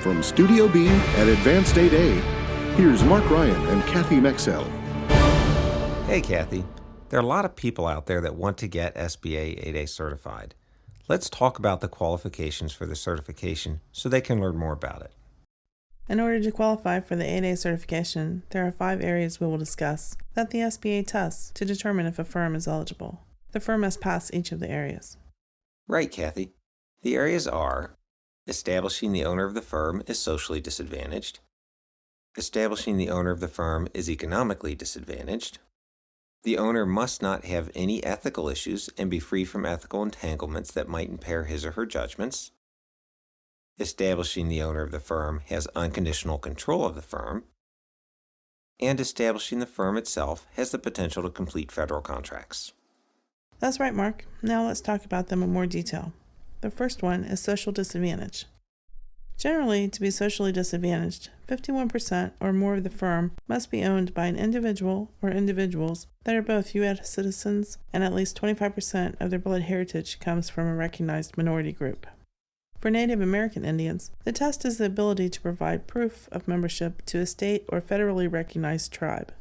From Studio B at Advanced 8A, here's Mark Ryan and Kathy Mexell. Hey, Kathy. There are a lot of people out there that want to get SBA 8A certified. Let's talk about the qualifications for the certification so they can learn more about it. In order to qualify for the 8A certification, there are 5 areas we will discuss that the SBA tests to determine if a firm is eligible. The firm must pass each of the areas. Right, Kathy. The areas are establishing the owner of the firm is socially disadvantaged, establishing the owner of the firm is economically disadvantaged, the owner must not have any ethical issues and be free from ethical entanglements that might impair his or her judgments, establishing the owner of the firm has unconditional control of the firm, and establishing the firm itself has the potential to complete federal contracts. That's right, Mark. Now let's talk about them in more detail. The first one is social disadvantage. Generally, to be socially disadvantaged, 51% or more of the firm must be owned by an individual or individuals that are both U.S. citizens and at least 25% of their blood heritage comes from a recognized minority group. For Native American Indians, the test is the ability to provide proof of membership to a state or federally recognized tribe.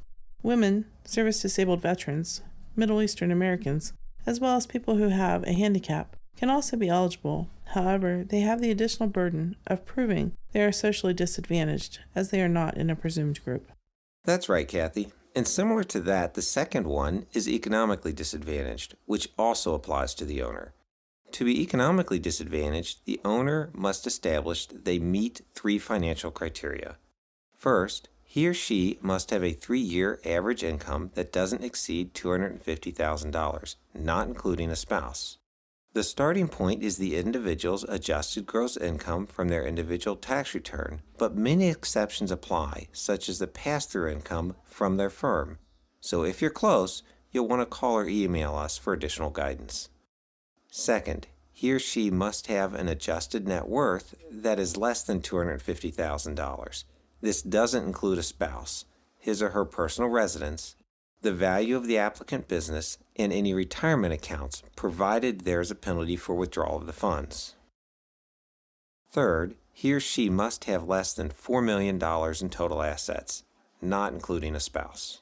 Women, service-disabled veterans, Middle Eastern Americans, as well as people who have a handicap, can also be eligible. However, they have the additional burden of proving they are socially disadvantaged, as they are not in a presumed group. That's right, Kathy. And similar to that, the second one is economically disadvantaged, which also applies to the owner. To be economically disadvantaged, the owner must establish that they meet 3 financial criteria. First, he or she must have a 3-year average income that doesn't exceed $250,000, not including a spouse. The starting point is the individual's adjusted gross income from their individual tax return, but many exceptions apply, such as the pass-through income from their firm. So if you're close, you'll want to call or email us for additional guidance. Second, he or she must have an adjusted net worth that is less than $250,000. This doesn't include a spouse, his or her personal residence, the value of the applicant business, and any retirement accounts, provided there is a penalty for withdrawal of the funds. Third, he or she must have less than $4 million in total assets, not including a spouse.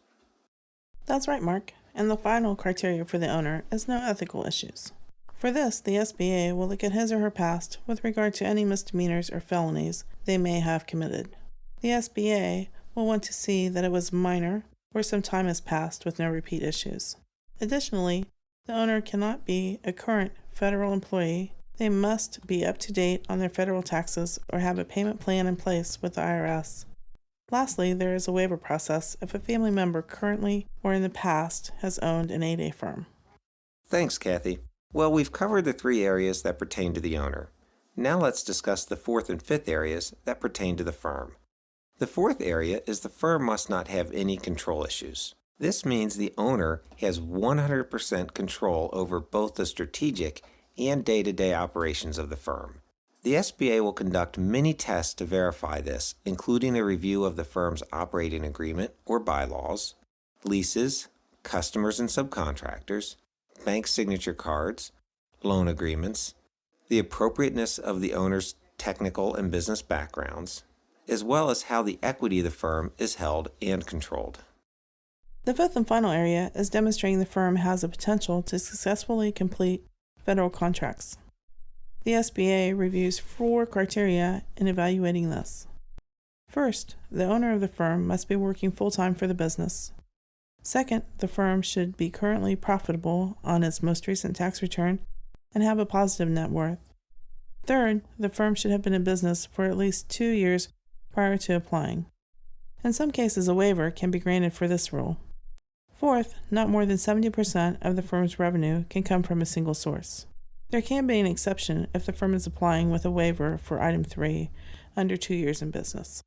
That's right, Mark. And the final criteria for the owner is no ethical issues. For this, the SBA will look at his or her past with regard to any misdemeanors or felonies they may have committed. The SBA will want to see that it was minor or some time has passed with no repeat issues. Additionally, the owner cannot be a current federal employee. They must be up to date on their federal taxes or have a payment plan in place with the IRS. Lastly, there is a waiver process if a family member currently or in the past has owned an 8A firm. Thanks, Kathy. Well, we've covered the 3 areas that pertain to the owner. Now let's discuss the 4th and 5th areas that pertain to the firm. The 4th area is the firm must not have any control issues. This means the owner has 100% control over both the strategic and day-to-day operations of the firm. The SBA will conduct many tests to verify this, including a review of the firm's operating agreement or bylaws, leases, customers and subcontractors, bank signature cards, loan agreements, the appropriateness of the owner's technical and business backgrounds, as well as how the equity of the firm is held and controlled. The 5th and final area is demonstrating the firm has the potential to successfully complete federal contracts. The SBA reviews 4 criteria in evaluating this. First, the owner of the firm must be working full-time for the business. Second, the firm should be currently profitable on its most recent tax return and have a positive net worth. Third, the firm should have been in business for at least 2 years prior to applying. In some cases, a waiver can be granted for this rule. Fourth, not more than 70% of the firm's revenue can come from a single source. There can be an exception if the firm is applying with a waiver for item 3 under 2 years in business.